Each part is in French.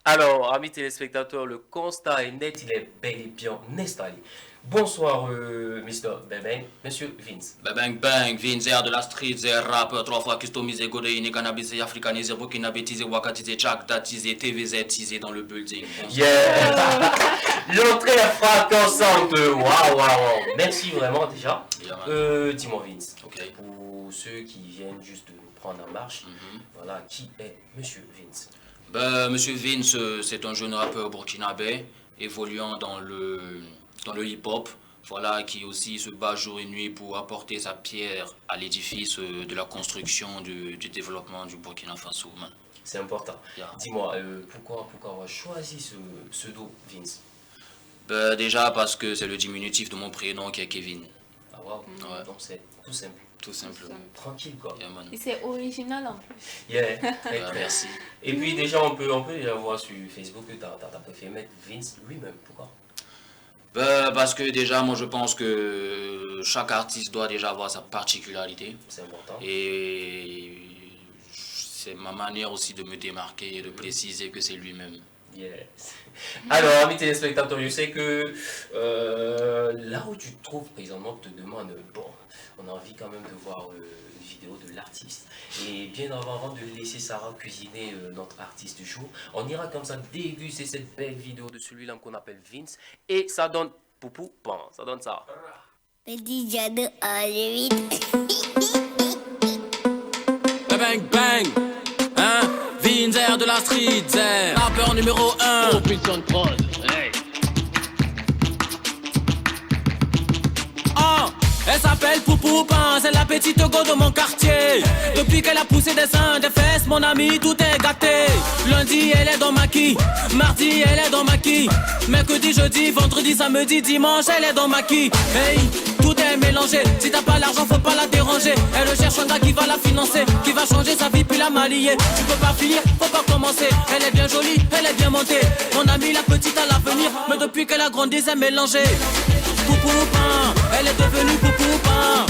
Alors, amis téléspectateurs, le constat est net, il est bel et bien installé. Bonsoir, Mr. Beben, Monsieur Vince. Bang bang, Vinzer de la street, zé rappeur, trois fois customisé, godéiné, cannabisé, africanisé, burkinabétisé, wakatisé, chakdatisé, TVZ-tisé dans le building. Yeah! L'entrée est fracassante. Waouh, waouh, waouh. Merci vraiment déjà. Dis-moi, Vince, Ok. pour ceux qui viennent juste de nous prendre en marche, voilà, qui est Monsieur Vince? Monsieur Vince, c'est un jeune rappeur burkinabé, évoluant dans le hip-hop, voilà, qui aussi se bat jour et nuit pour apporter sa pierre à l'édifice de la construction du développement du Burkina Faso, man. C'est important. Yeah. Dis-moi, pourquoi avoir choisi ce pseudo, Vince? Déjà parce que c'est le diminutif de mon prénom qui est Kevin, Ah, waouh, Ouais. donc c'est tout simple. tout simplement. Tranquille, quoi. Yeah, man. Et c'est original en plus. Yeah, très, très. Merci. Et puis déjà, on peut déjà voir sur Facebook que tu as préféré mettre Vince lui-même. Pourquoi? Parce que déjà, moi je pense que chaque artiste doit déjà avoir sa particularité. C'est important. Et c'est ma manière aussi de me démarquer et de préciser que c'est lui-même. Yes. Alors, amis téléspectateurs, je sais que là où tu te trouves présentement, on te demande, bon, on a envie quand même de voir une vidéo de l'artiste. Et bien avant de laisser Sarah cuisiner notre artiste du jour, on ira comme ça déguster cette belle vidéo de celui-là qu'on appelle Vince. Et ça donne poupou, pan, ça donne ça. Petit jadot à vite. Bang bang, hein, Vinzer de la street, Zer, rappeur numéro 1. Oh putain de prod, hey. Oh, elle s'appelle Poupoupin, c'est la petite go de mon quartier. Depuis qu'elle a poussé des seins, des fesses, mon ami, tout est gâté. Lundi, elle est dans ma quille, mardi, elle est dans ma quille, mercredi, jeudi, vendredi, samedi, dimanche, elle est dans ma quille. Hey, tout est mélangé, si t'as pas l'argent, faut pas la déranger. Elle recherche un gars qui va la financer, qui va changer sa vie puis la marier. Tu peux pas finir, faut pas commencer. Elle est bien jolie, elle est bien montée. Mon ami, la petite à l'avenir, mais depuis qu'elle a grandi, c'est mélangé. Poupoupin, elle est devenue Poupoupin.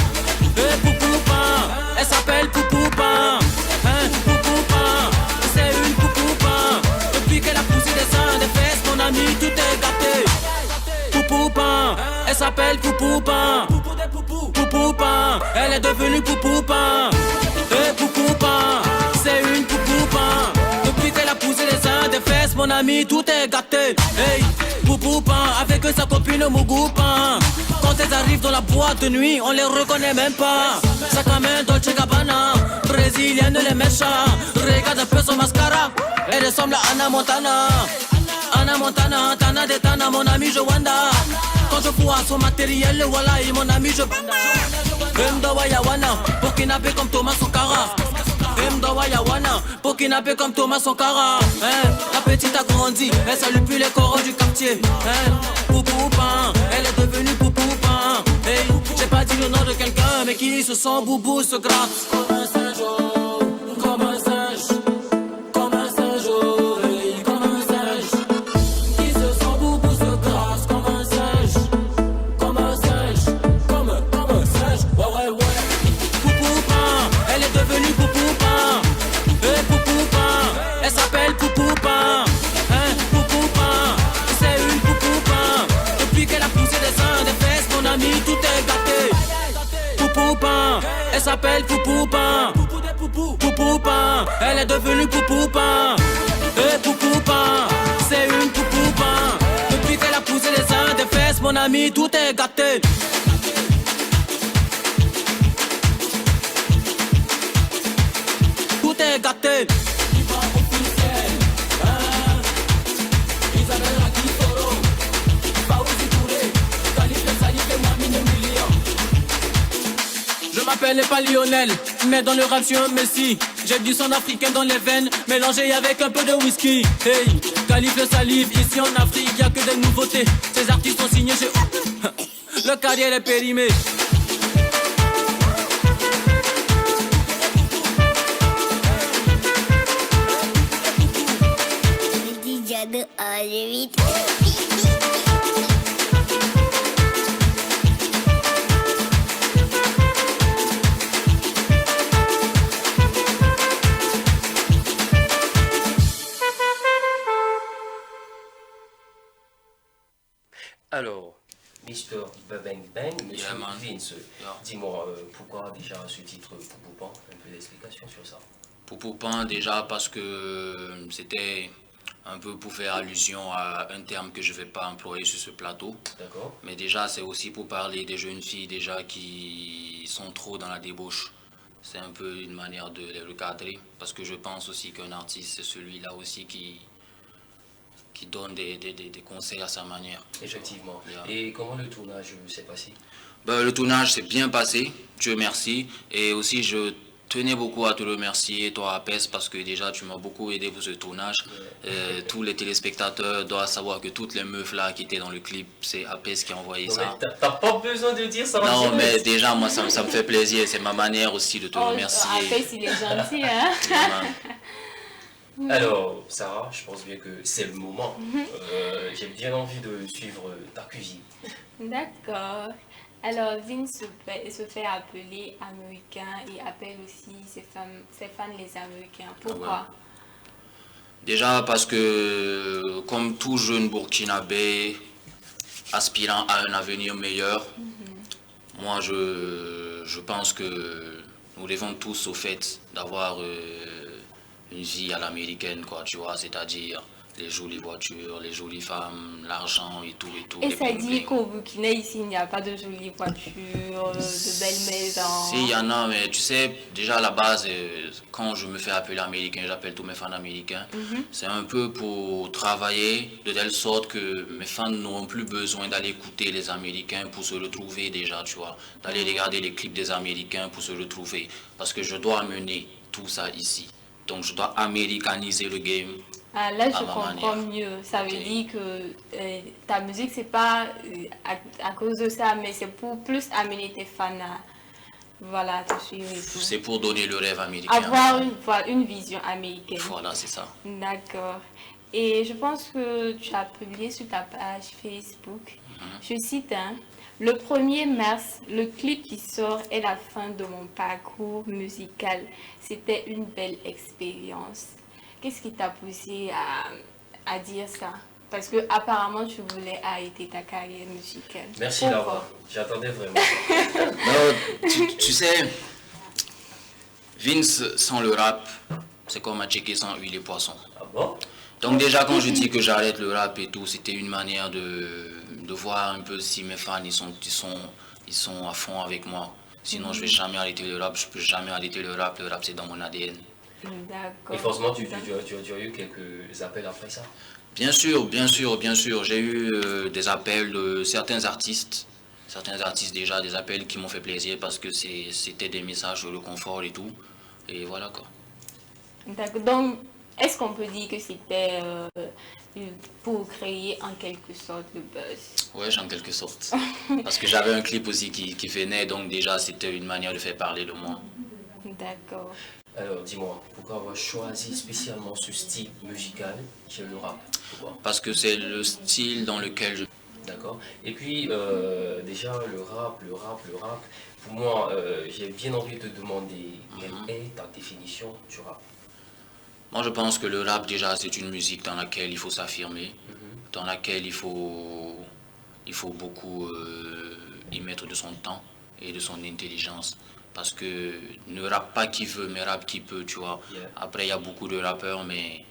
Poupoupin, elle s'appelle Poupoupin. Hein, Poupoupin, c'est une Poupoupin. Depuis qu'elle a poussé des seins, des fesses, mon ami, tout est gâté. Poupoupin, elle s'appelle Poupoupin. Poupoupin, elle est devenue Poupoupin. Poupoupin, c'est une Poupoupin. Depuis qu'elle a poussé les seins, des fesses, mon ami, tout est gâté. Hey, Poupoupin, avec sa copine Mougoupin. Quand elles arrivent dans la boîte de nuit, on les reconnaît même pas. Sac à main Dolce Gabbana, brésilienne les méchants. Regarde un peu son mascara, elle ressemble à Anna Montana. Anna Montana, Tana de Tana, mon ami Joanda. Quand je vois son matériel, le voilà et mon ami je banda. Mdawa Yawana, pour kidnapper comme Thomas Sankara. Mdawa Yawana, pour kidnapper comme Thomas Sankara. Hein, la petite a grandi, elle salue plus les coraux du quartier. Hein, Poupoupin, elle est devenue Poupoupin. Hey, j'ai pas dit le nom de quelqu'un, mais qui se sent boubou se gratte. Comme un singe, oh, comme un singe. Comme un singe, oh, hey, comme un singe. Qui se sent boubou se gratte. Comme un singe, comme un singe. Comme un singe, ouais, ouais, ouais. Poupoupin, elle est devenue Poupoupin. Poupoupin, elle s'appelle Poupoupin. Hein, Poupoupin, c'est une Poupoupin. Depuis qu'elle a poussé des seins, des fesses, mon ami, tout est gâté. Poupoupin, elle s'appelle Poupoupin. Poupoupin, elle est devenue Poupoupin. Poupoupin, c'est une Poupoupin. Depuis qu'elle a poussé les seins, des fesses, mon ami, tout est gâté. Tout est gâté. Je m'appelle pas Lionel, mais dans le rap je suis un Messi. J'ai du sang africain dans les veines, mélangé avec un peu de whisky. Hey, Calife le salive, ici en Afrique y'a que des nouveautés. Ces artistes ont signé chez le carrière est périmé. Petit jadot à vite. Alors, Mr. Bang Bang, Monsieur Yeah, man. Vince, Yeah. dis-moi pourquoi déjà ce titre Poupoupan? Un peu d'explication sur ça. Poupoupan, déjà parce que c'était un peu pour faire allusion à un terme que je ne vais pas employer sur ce plateau. D'accord? Mais déjà, c'est aussi pour parler des jeunes filles déjà qui sont trop dans la débauche. C'est un peu une manière de les recadrer. Parce que je pense aussi qu'un artiste, c'est celui-là aussi qui donne des conseils à sa manière. Effectivement. Yeah. Et comment le tournage s'est passé? Ben, le tournage s'est bien passé, Dieu merci. Et aussi, je tenais beaucoup à te remercier, toi, Apes, parce que déjà, tu m'as beaucoup aidé pour ce tournage. Tous les téléspectateurs doivent savoir que toutes les meufs là qui étaient dans le clip, c'est Apes qui a envoyé Non, ça. mais t'as pas besoin de dire ça. Non, mais déjà, moi, ça me fait plaisir. C'est ma manière aussi de te remercier. Après, il est gentil, hein. Vraiment. Alors, Sarah, je pense bien que c'est le moment. J'ai bien envie de suivre ta cuisine. D'accord. Alors, Vince se fait appeler américain et appelle aussi ses fans les Américains. Pourquoi? Déjà parce que, comme tout jeune Burkinabé aspirant à un avenir meilleur, moi je pense que nous rêvons tous au fait d'avoir une vie à l'américaine, quoi, tu vois, c'est-à-dire les jolies voitures, les jolies femmes, l'argent et tout et tout. Et les ça bling dit bling. qu'au Burkina, ici, il n'y a pas de jolies voitures, de belles maisons. Si, il y en a, mais tu sais, déjà à la base, quand je me fais appeler américain, j'appelle tous mes fans américains, c'est un peu pour travailler de telle sorte que mes fans n'auront plus besoin d'aller écouter les Américains pour se retrouver déjà, tu vois, d'aller regarder les clips des Américains pour se retrouver, parce que je dois amener tout ça ici. Donc je dois américaniser le game. Ah, là, je à ma comprends manière. mieux. Ça veut Ok. dire que ta musique, c'est pas à cause de ça, mais c'est pour plus amener tes fans à voilà, te suivre et tout. C'est pour donner le rêve américain. Avoir une vision américaine. Voilà, c'est ça. D'accord. Et je pense que tu as publié sur ta page Facebook, je cite, hein, le 1er mars, le clip qui sort est la fin de mon parcours musical. C'était une belle expérience. Qu'est-ce qui t'a poussé à dire ça? Parce que apparemment tu voulais arrêter ta carrière musicale. Merci Pourquoi? Laura, j'attendais vraiment. Non, tu sais, Vince sans le rap, c'est comme un checker sans huile et poisson. Ah bon? Donc déjà quand je dis que j'arrête le rap et tout, c'était une manière de voir un peu si mes fans ils sont à fond avec moi. Sinon je vais jamais arrêter le rap, je peux jamais arrêter le rap c'est dans mon ADN. D'accord. Et forcément, tu as eu quelques appels après ça? Bien sûr, j'ai eu des appels de certains artistes déjà, des appels qui m'ont fait plaisir parce que c'était des messages de réconfort et tout. Et voilà quoi. D'accord. Donc, est-ce qu'on peut dire que c'était pour créer en quelque sorte le buzz? Ouais, en quelque sorte. Parce que j'avais un clip aussi qui venait, donc déjà c'était une manière de faire parler de moi. D'accord. Alors, dis-moi, pourquoi avoir choisi spécialement ce style musical chez le rap? Pourquoi? Parce que c'est le style dans lequel je... D'accord. Et puis, déjà, le rap, pour moi, j'ai bien envie de te demander quelle est ta définition du rap? Moi je pense que le rap déjà c'est une musique dans laquelle il faut s'affirmer, dans laquelle il faut beaucoup y mettre de son temps et de son intelligence. Parce que ne rappe pas qui veut, mais rappe qui peut, tu vois. Yeah. Après, il y a beaucoup de rappeurs, mais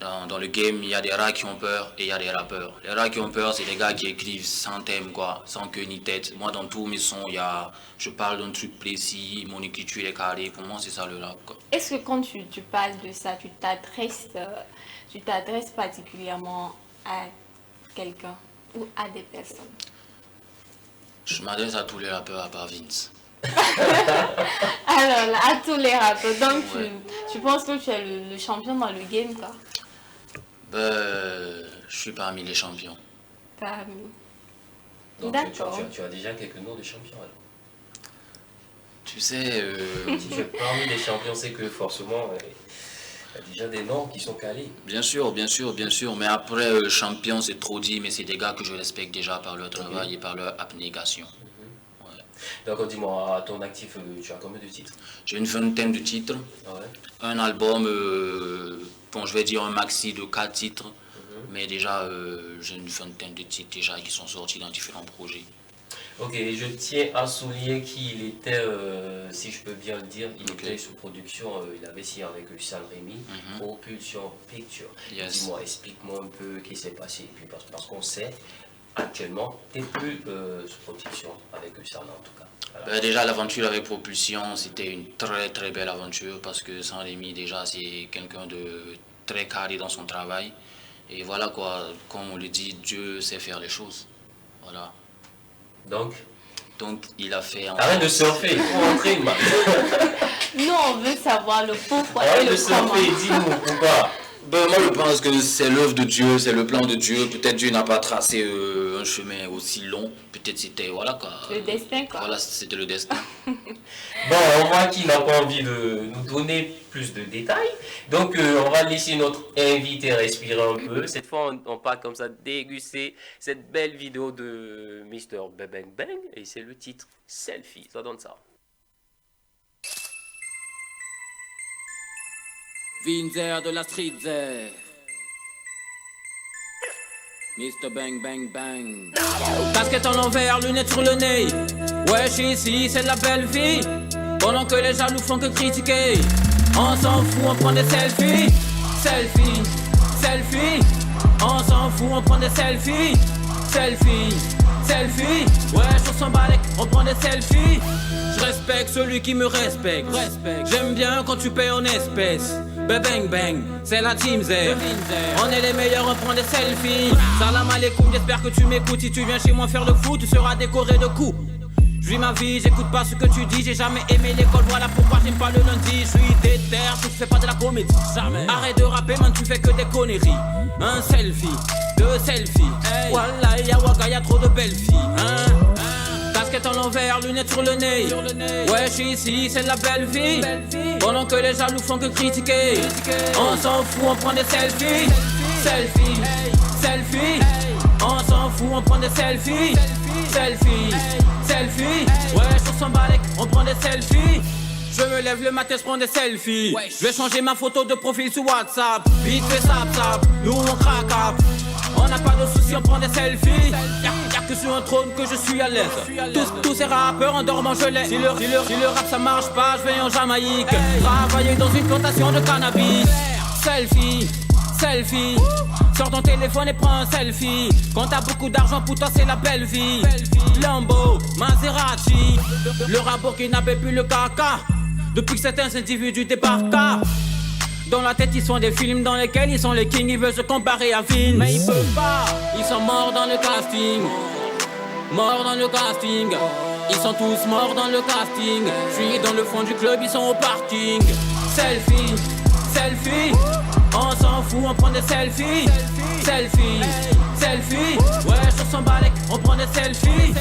dans le game, il y a des rats qui ont peur et il y a des rappeurs. Les rats qui ont peur, c'est les gars qui écrivent sans thème, quoi, sans queue ni tête. Moi, dans tous mes sons, je parle d'un truc précis, mon écriture est carrée. Pour moi, c'est ça le rap, quoi. Est-ce que quand tu parles de ça, tu t'adresses particulièrement à quelqu'un ou à des personnes? Je m'adresse à tous les rappeurs à part Vince. Alors, là, à tous les rappeurs. Donc, Ouais. tu penses que tu es le champion dans le game, quoi? Je suis parmi les champions. Parmi. Donc, D'accord. tu as déjà quelques noms de champions alors. Tu sais, Si tu es parmi les champions, c'est que forcément, il y a déjà des noms qui sont calés. bien sûr, mais après, champion, c'est trop dit, mais c'est des gars que je respecte déjà par leur travail et par leur abnégation. Donc, dis-moi, à ton actif, tu as combien de titres? J'ai une vingtaine de titres, Ah ouais. un album, bon, je vais dire un maxi de 4 titres, mais déjà, j'ai une vingtaine de titres déjà qui sont sortis dans différents projets. Ok, je tiens à souligner qu'il était, si je peux bien le dire, il était sous production, il avait signé avec San Rémy, Propulsion Picture. Yes. Dis-moi, explique-moi un peu ce qui s'est passé. Et puis parce qu'on sait, actuellement, tu n'es plus sous production avec San en tout cas. Voilà. Déjà, l'aventure avec Propulsion, c'était une très très belle aventure parce que San Rémy, déjà, c'est quelqu'un de très carré dans son travail. Et voilà quoi, comme on le dit, Dieu sait faire les choses. Voilà. Donc, il a fait... Arrête de surfer, il faut rentrer, man. Non, on veut savoir le pourquoi. Arrête de surfer, dis-nous pourquoi. Moi, je pense que c'est l'œuvre de Dieu, c'est le plan de Dieu. Peut-être Dieu n'a pas tracé un chemin aussi long. Peut-être c'était, voilà quoi. Le destin, quoi. Voilà, c'était le destin. Bon, on voit qu'il n'a pas envie de nous donner plus de détails. Donc, on va laisser notre invité respirer un peu. Cette fois, on part comme ça déguster cette belle vidéo de Mr. Bang Bang. Et c'est le titre Selfie. Ça donne ça. Vinzer de la street there. Mr. Bang Bang Bang. Casquette en l'envers, lunettes sur le nez. Wesh ici c'est la belle vie. Pendant que les jaloux font que critiquer. On s'en fout, on prend des selfies. Selfie, selfie. On s'en fout, on prend des selfies. Selfie, selfie. Wesh on s'en bat on prend des selfies. Je respecte celui qui me respecte. J'aime bien quand tu payes en espèces. Bang bang, c'est la team Z. On est les meilleurs, on prend des selfies. Salam alaikum, j'espère que tu m'écoutes. Si tu viens chez moi faire le foot, tu seras décoré de coups. Je vis ma vie, j'écoute pas ce que tu dis. J'ai jamais aimé l'école, voilà pourquoi j'aime pas le lundi. Je suis déter, tu fais pas de la comédie. Jamais. Arrête de rapper, man, tu fais que des conneries. Un selfie, deux selfies. Hey. Wallah, y'a trop de belles filles. Casquette en l'envers, lunettes sur le nez. Wesh ici c'est la belle vie. Pendant que les jaloux font que critiquer. On s'en fout, on prend des selfies. Selfie, selfie. On s'en fout, on prend des selfies. Selfie, selfie. Wesh on s'en bat on prend des selfies. Je me lève le matin, je prends des selfies. Je vais changer ma photo de profil sur WhatsApp. Vite fait sap, nous on craque. On n'a pas de soucis, on prend des selfies. Y'a que sur un trône que je suis à l'aise. Tous ces rappeurs en dormant je l'ai. Si le rap ça marche pas, je vais en Jamaïque. Travailler dans une plantation de cannabis. Selfie, selfie. Sors ton téléphone et prends un selfie. Quand t'as beaucoup d'argent pour toi c'est la belle vie. Lambo, Maserati. Le rapport qui n'avait plus le caca. Depuis que certains individus débarquent. Dans la tête ils sont des films dans lesquels ils sont les kings. Ils veulent se comparer à Vince. Mais ils peuvent pas, ils sont morts dans le casting. Morts dans le casting. Ils sont tous morts dans le casting. Je suis dans le fond du club, ils sont au parking. Selfie, selfie. On s'en fout, on prend des selfies. Selfie, selfie. Ouais, je s'en bat on prend des selfies.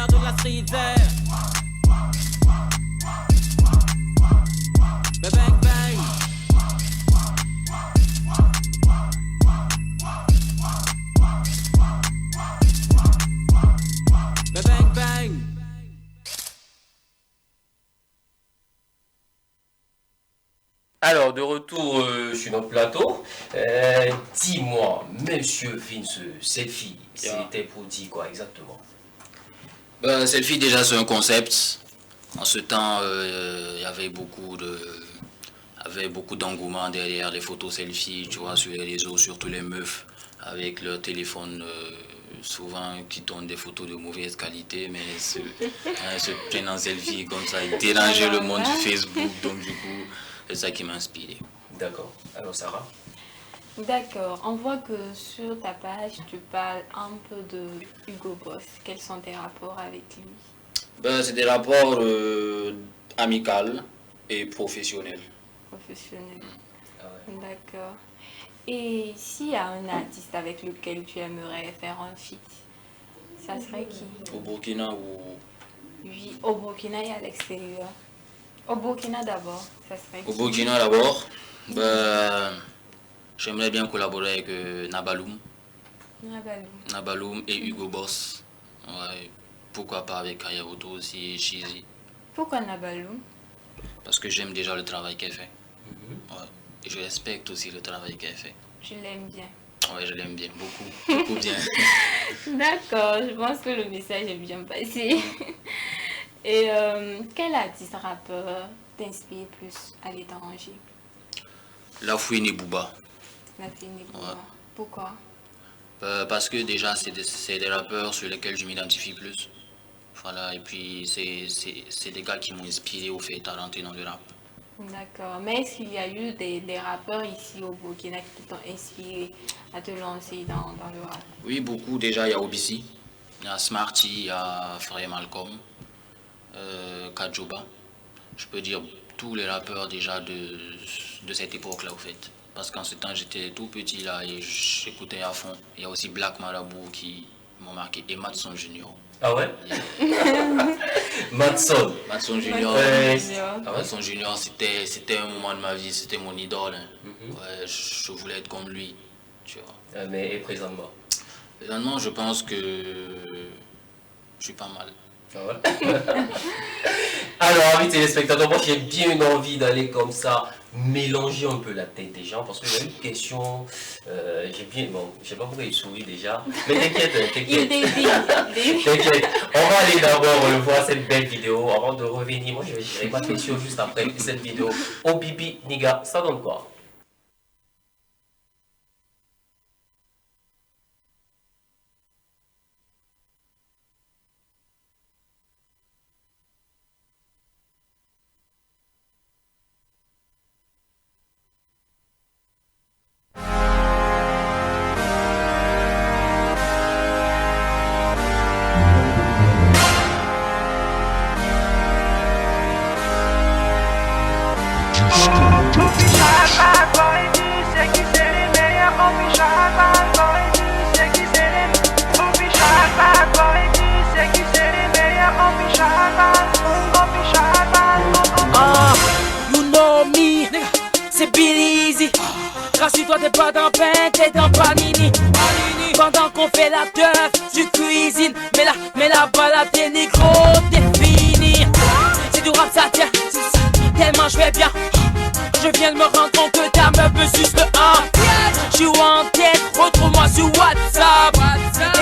De la street there. Bang bang. Bang bang. Alors, de retour sur notre plateau, dis-moi, monsieur Vince, Selfie, c'était pour dire quoi exactement? Selfie déjà c'est un concept. En ce temps il y avait beaucoup d'engouement derrière les photos selfie, tu vois, sur les réseaux, surtout les meufs avec leur téléphone souvent qui tournent des photos de mauvaise qualité, mais se prennent en selfie comme ça, ils dérangeaient le monde du Facebook, donc du coup c'est ça qui m'a inspiré. D'accord. Alors Sarah? D'accord, on voit que sur ta page, tu parles un peu de Hugo Boss. Quels sont tes rapports avec lui? C'est des rapports amicaux et professionnels. Professionnels. Ah ouais. D'accord. Et s'il y a un artiste avec lequel tu aimerais faire un feat, ça serait qui? Au Burkina ou... Oui, au Burkina et à l'extérieur. Au Burkina d'abord, ça serait qui? Au Burkina d'abord, j'aimerais bien collaborer avec Nabaloum. Nabalou. Nabaloum et Hugo Boss. Ouais, pourquoi pas avec Kayaoto aussi et Cheesy. Pourquoi Nabalou? Parce que j'aime déjà le travail qu'elle fait. Ouais. Et je respecte aussi le travail qu'elle fait. Je l'aime bien. Ouais, je l'aime bien, beaucoup, beaucoup bien. D'accord, je pense que le message est bien passé. Et quel artiste rappeur t'inspire plus à l'étranger? La Fouine et Booba. La Fine et Booba. Ouais. Pourquoi? Parce que déjà, c'est des rappeurs sur lesquels je m'identifie plus. Voilà, et puis c'est des gars qui m'ont inspiré au fait à rentrer dans le rap. D'accord. Mais est-ce qu'il y a eu des rappeurs ici au Burkina qui t'ont inspiré à te lancer dans le rap? Oui, beaucoup. Déjà, il y a OBC, il y a Smarty, il y a Frère Malcolm, Kajoba. Je peux dire tous les rappeurs déjà de cette époque-là, au fait. Parce qu'en ce temps, j'étais tout petit là et j'écoutais à fond. Il y a aussi Black Marabout qui m'ont marqué et Madson Junior. Ah ouais? Matson. Madson Junior. Ouais. Junior. Ah ouais? Madson Junior, c'était un moment de ma vie, c'était mon idole. Hein. Ouais, je voulais être comme lui, tu vois. Mais et présentement? Présentement, je pense que je suis pas mal. Ah ouais? Alors, amis téléspectateurs, moi j'ai bien envie d'aller comme ça, mélanger un peu la tête des gens, parce que j'ai une question, j'ai bien, bon, je sais pas pourquoi il sourit déjà, mais t'inquiète, Il t'inquiète. dédie. T'inquiète, on va aller d'abord voir cette belle vidéo avant de revenir. Moi je vais gérer ma question juste après cette vidéo. Oh Bibi, Niga, ça donne quoi? You know me, c'est Billy Easy. Rassure-toi, t'es pas dans pain, t'es dans Panini. Pendant qu'on fait la teuf, tu cuisines. Mais la balade t'es négro, t'es fini. C'est du rap, ça tient, tellement je vais bien. Je viens de me rendre compte que ta meuf me suce le 1. J'suis en tête, retrouve-moi sur WhatsApp.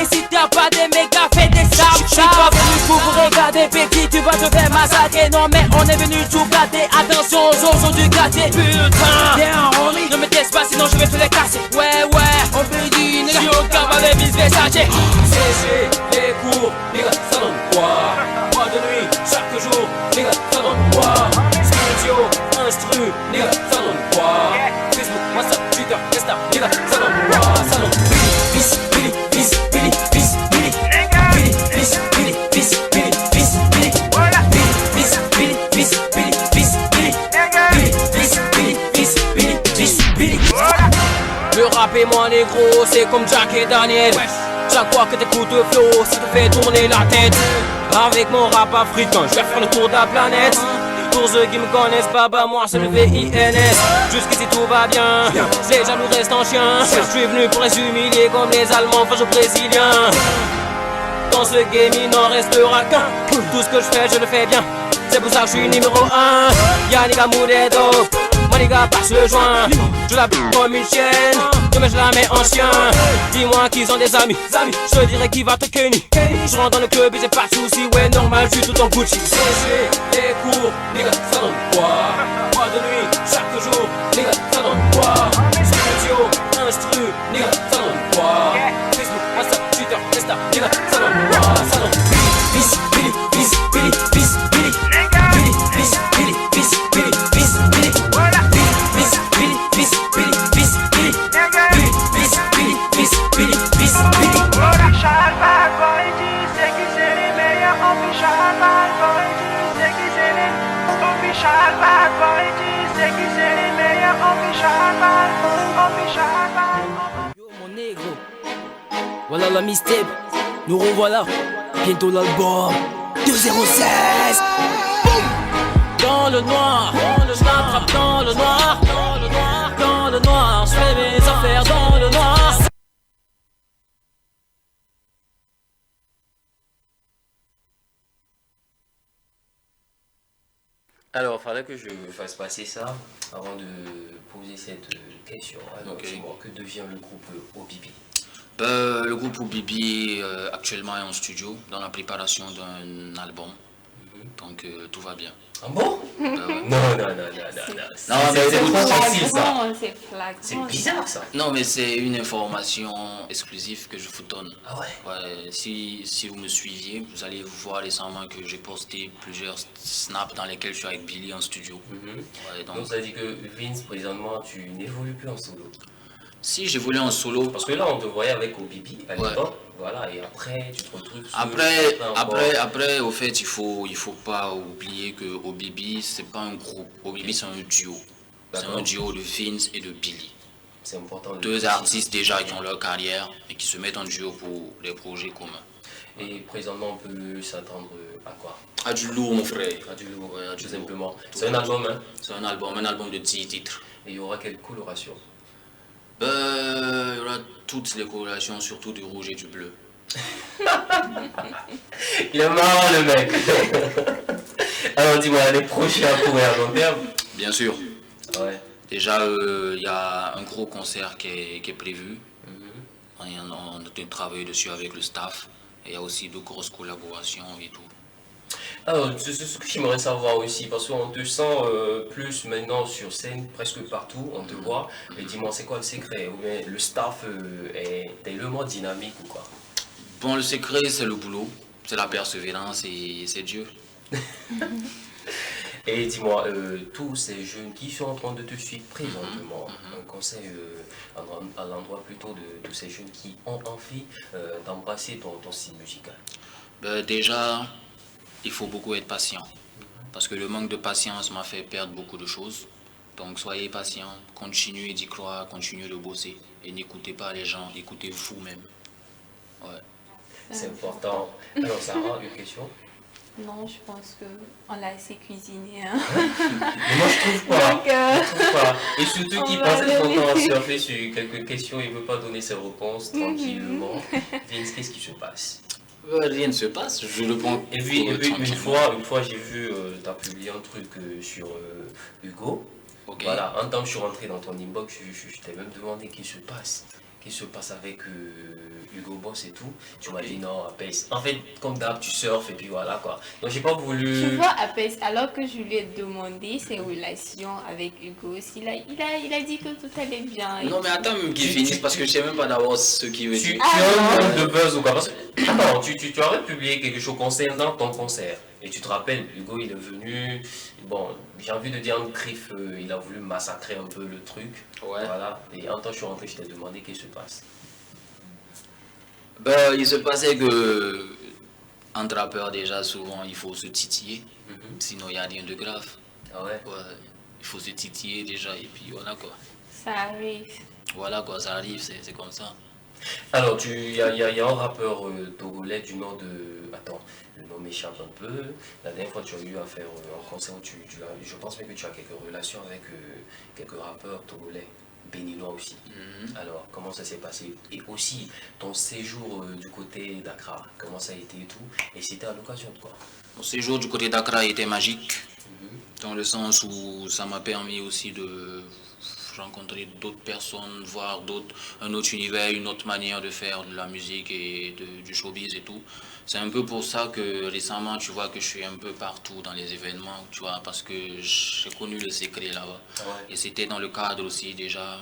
Et si t'as pas des mégas, fais des sables. J'suis pas venu pour vous regarder, baby, tu vas te faire massacrer. Non mais on est venu tout gâter. Attention aux os du gâté. Putain, ne me teste pas sinon je vais te les casser. Ouais, on peut dire, j'suis au cap avec Miss Versace. Sécher les cours, les gars, ça donne quoi? Mois de nuit, chaque jour, les gars, ça donne quoi? Studio, instru, les gars, ça donne quoi? Facebook, WhatsApp, Twitter, Insta, les gars, ça donne quoi? Ça donne Billy, Billy, Billy, Billy, Billy, Billy, Billy, Billy, Billy, Billy, Billy, Billy, Billy, Billy, Billy, Billy, le rap et moi négro, c'est comme Jack et Daniel. Chaque fois que t'écoutes le flow, ça te fait tourner la tête. Avec mon rap africain, je vais faire le tour de la planète. Pour ceux qui me connaissent, baba, moi c'est le VINS. Jusqu'ici tout va bien, les jaloux restent en chien. Je suis venu pour les humilier comme les Allemands face aux Brésiliens. Dans ce game il n'en restera qu'un. Tout ce que je fais, je le fais bien. C'est pour ça que je suis numéro 1. Yannick Moudedo, Maniga passe le joint. Je la bouge comme une chienne, demain je la mets en chien. Dis-moi qu'ils ont des amis, je te dirai qui va te kenny. Je rentre dans le club et j'ai pas de soucis, ouais normal, je suis tout en Gucci. Sécher les cours, les gars, ça donne quoi? Mois de nuit, chaque jour, les gars, ça donne quoi? Studio, instru, les gars, ça donne quoi? Facebook, WhatsApp, Twitter, Insta, les gars, ça donne quoi? Ça donne Billy, Billy, Billy, Billy, Billy, Billy, Billy, Billy, Billy, Billy, Yo mon négro, voilà la mixtape, nous revoilà, bientôt l'album 2016. Dans le noir, je m'attrape dans le noir, dans le noir, je fais mes affaires dans le noir. Alors, il fallait que je fasse passer ça avant de poser cette question. Alors, Ok. dis-moi, que devient le groupe OBB? Le groupe Oubibi actuellement est en studio dans la préparation d'un album. Donc tout va bien. Ah bon? Ouais. Non. Non, mais C'est trop facile, ça. Flagrant, c'est flagrant. C'est bizarre, ça. Non, mais c'est une information exclusive que je vous donne. Ah ouais? Ouais, si vous me suiviez, vous allez voir récemment que j'ai posté plusieurs snaps dans lesquels je suis avec Billy en studio. Ouais, Donc, donc, ça dit que Vince, présentement, tu n'évolues plus en solo. si j'ai voulu en solo, Parce que là, on te voyait avec OBB à Ouais. l'époque. Voilà, et après, tu te retrouves seul, après, au fait, il faut pas oublier que OBB, c'est pas un groupe. OBB, c'est un duo. C'est D'accord. un duo de Vince et de Billy. C'est important. de Deux préciser. artistes déjà qui ont leur carrière et qui se mettent en duo pour les projets communs. Et présentement, on peut s'attendre à quoi? Ah, du lourd, mon frère. À du lourd, Ouais, à du tout lourd. simplement. Tout C'est un album, hein? C'est un album de 10 titres. Et il y aura quelle coloration? Il y aura toutes les colorations, surtout du rouge et du bleu. Il est marrant, le mec. Alors, dis-moi, les projets à court et à long terme? Bien sûr. Ouais. Déjà, il y a un gros concert qui est prévu. On est en train de travailler dessus avec le staff. Et il y a aussi de grosses collaborations et tout. Alors, c'est ce que j'aimerais savoir aussi, parce qu'on te sent plus maintenant sur scène, presque partout, on te voit. Mais dis-moi, c'est quoi le secret? Ou bien le staff est tellement dynamique ou quoi? Bon, le secret, c'est le boulot, c'est la persévérance et c'est Dieu. Et dis-moi, tous ces jeunes qui sont en train de te suivre présentement, un conseil à l'endroit plutôt de tous ces jeunes qui ont envie d'embrasser ton style musical. Déjà, il faut beaucoup être patient. Parce que le manque de patience m'a fait perdre beaucoup de choses. Donc soyez patient, continuez d'y croire, continuez de bosser. Et n'écoutez pas les gens, écoutez vous-même. Ouais. C'est important. Alors, Sarah, une question? Non, je pense qu'on l'a assez cuisiné. Hein. Mais moi, je trouve pas. Donc, Je trouve pas. Et surtout on qu'il va passait son le temps à laisser. surfer sur quelques questions, il ne veut pas donner ses réponses tranquillement. Vince, qu'est-ce qui se passe? Rien ne se passe, je le prends. Et puis tranquillement. une fois j'ai vu, tu as publié un truc sur Hugo. Ok. Voilà, un temps je suis rentré dans ton inbox, je t'ai même demandé qu'est-ce qui se passe. Qu'est-ce qui se passe avec Hugo Boss et tout. Tu m'as Ok. dit non, Apace. En fait, comme d'hab, tu surfes et puis voilà quoi. Donc j'ai pas tu voulu. vois, alors que je lui ai demandé ses relations avec Hugo, il a dit que tout allait bien. Non mais attends même qu'il finisse parce que je sais même pas d'abord ce qu'il veut Tu dire. as un monde de buzz ou quoi? Parce que, attends, tu aurais publié quelque chose concernant ton concert. Et tu te rappelles, Hugo il est venu, bon, j'ai envie de dire un griffe, il a voulu massacrer un peu le truc. Ouais. Voilà. Et en temps je suis rentré, je t'ai demandé qu'est-ce qui se passe. Il se passait que entre rappeurs déjà souvent il faut se titiller, sinon il n'y a rien de grave. Ah ouais? Ouais, il faut se titiller déjà et puis voilà quoi. Ça arrive. Voilà quoi, ça arrive, c'est comme ça. Alors, il y a un rappeur togolais du nom de... Attends, le nom m'échappe un peu. La dernière fois, tu as eu à faire un concert où je pense même que tu as quelques relations avec quelques rappeurs togolais, béninois aussi. Alors, comment ça s'est passé? Et aussi, ton séjour du côté d'Accra, comment ça a été et tout? Et c'était à l'occasion de quoi? Mon séjour du côté d'Accra était magique, dans le sens où ça m'a permis aussi de rencontrer d'autres personnes, voir un autre univers, une autre manière de faire de la musique et du showbiz et tout. C'est un peu pour ça que récemment, tu vois que je suis un peu partout dans les événements, tu vois, parce que j'ai connu le secret là-bas. Ah ouais. Et c'était dans le cadre aussi déjà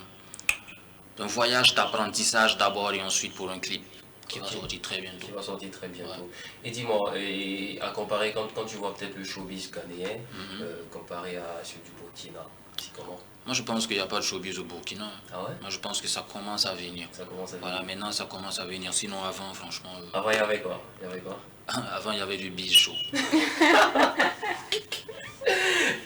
d'un voyage d'apprentissage d'abord et ensuite pour un clip qui va Ok. sortir très bientôt. Qui va sortir très bientôt. Et dis-moi, et à comparer, quand tu vois peut-être le showbiz ghanéen, comparé à celui du Burkina, c'est comment? Moi, je pense qu'il n'y a pas de showbiz au Burkina. Ah ouais? Moi, je pense que ça commence à venir. Ça commence à Voilà, maintenant, ça commence à venir. Sinon, avant, franchement, Avant, il y avait quoi? Il y avait quoi? avant, il y avait du biz show.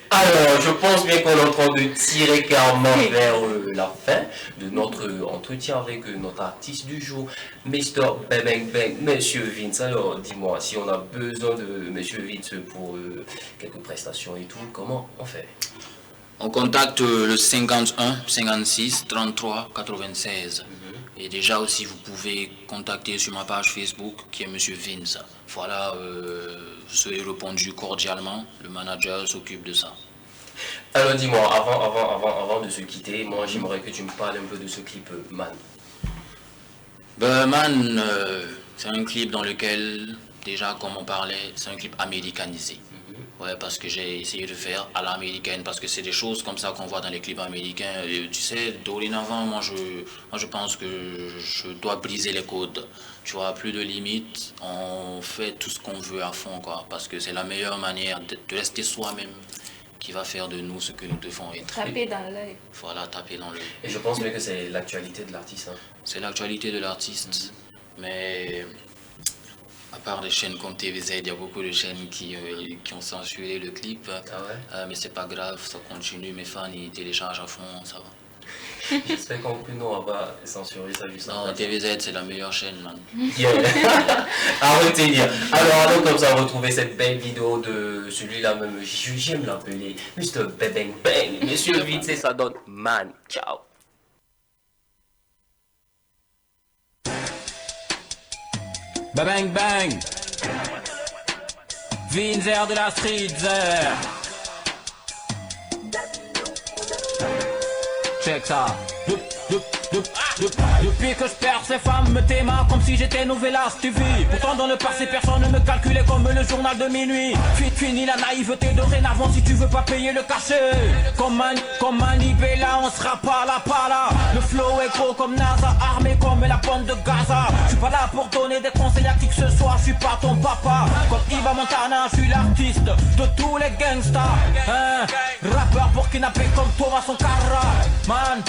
Alors, je pense bien qu'on est en train de tirer carrément vers la fin de notre entretien avec notre artiste du jour, Mr. Bang Bang Bang, Monsieur Vince. Alors, dis-moi, si on a besoin de Monsieur Vince pour quelques prestations et tout, comment on fait? On contacte le 51 56 33 96. Et déjà aussi, vous pouvez contacter sur ma page Facebook qui est Monsieur Vince. Voilà, soyez répondu cordialement. Le manager s'occupe de ça. Alors dis-moi, avant de se quitter, moi j'aimerais que tu me parles un peu de ce clip Man. Ben, Man, c'est un clip dans lequel, déjà comme on parlait, c'est un clip américanisé. Ouais, parce que j'ai essayé de faire à l'américaine, parce que c'est des choses comme ça qu'on voit dans les clips américains. Et tu sais, dorénavant, moi je pense que je dois briser les codes. Tu vois, plus de limites, on fait tout ce qu'on veut à fond, quoi. Parce que c'est la meilleure manière de rester soi-même qui va faire de nous ce que nous devons être. Taper dans l'œil. Voilà, taper dans l'œil. Et je pense même que c'est l'actualité de l'artiste. Hein. C'est l'actualité de l'artiste, mais à part des chaînes comme TVZ, il y a beaucoup de chaînes qui ont censuré le clip. Ah ouais? Mais c'est pas grave, ça continue, mes fans ils téléchargent à fond, ça va. J'espère qu'en plus nous on va pas censurer ça juste. Non, TVZ c'est la meilleure chaîne, man. Yeah. Arrêtez de dire. Alors allons comme ça retrouver cette belle vidéo de celui-là même, j'aime l'appeler Mr. Bang Bang. Monsieur vite, c'est ça donne Man. Ciao. Bang bang. Vinzer de la street zer. Check ça. Depuis que je perds ces femmes me téma comme si j'étais Novelas TV. Pourtant dans le passé personne ne me calculait comme le journal de minuit. Fini la naïveté dorénavant si tu veux pas payer le cachet. Comme Manivela on sera pas là. Le flow est gros comme NASA, armé comme la bande de Gaza. Je suis pas là pour donner des conseils à qui que ce soit, je suis pas ton papa. Comme Iba Montana, je suis l'artiste de tous les gangsters. Rappeur pour kidnapper comme Thomas Sankara. Man.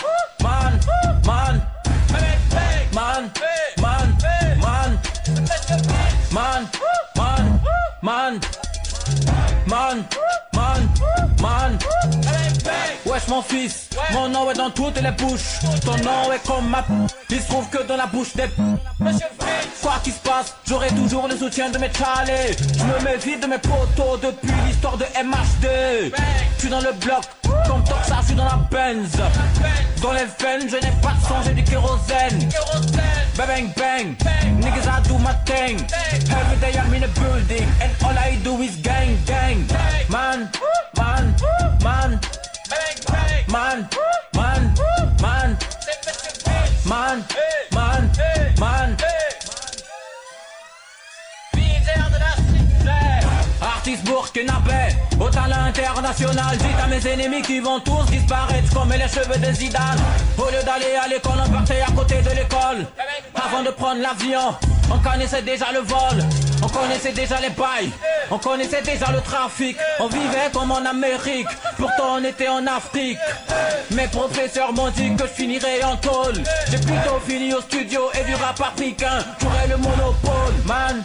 Wesh mon fils, mon nom est dans toutes les bouches. Ton nom est comme ma il se trouve que dans la bouche des quoi qu'il se passe, j'aurai toujours le soutien de mes chalets. Je me méfie de mes potos depuis l'histoire de MHD. Je suis dans le bloc, comme Toxa, je suis dans la Benz. Dans les veines, je n'ai pas de sang, j'ai du kérosène. Bang bang, niggas I do my thing. Every day I'm in a building, and all I do is gang. Man. Artiste burkinabé, au talent international. Dites à mes ennemis qui vont tous disparaître comme les cheveux de Zidane. Au lieu d'aller à l'école, on partait à côté de l'école. Avant de prendre l'avion, on connaissait déjà le vol. On connaissait déjà les bails, on connaissait déjà le trafic. On vivait comme en Amérique, pourtant on était en Afrique. Mes professeurs m'ont dit que je finirais en tôle. J'ai plutôt fini au studio et du rap africain. J'aurais le monopole. Man.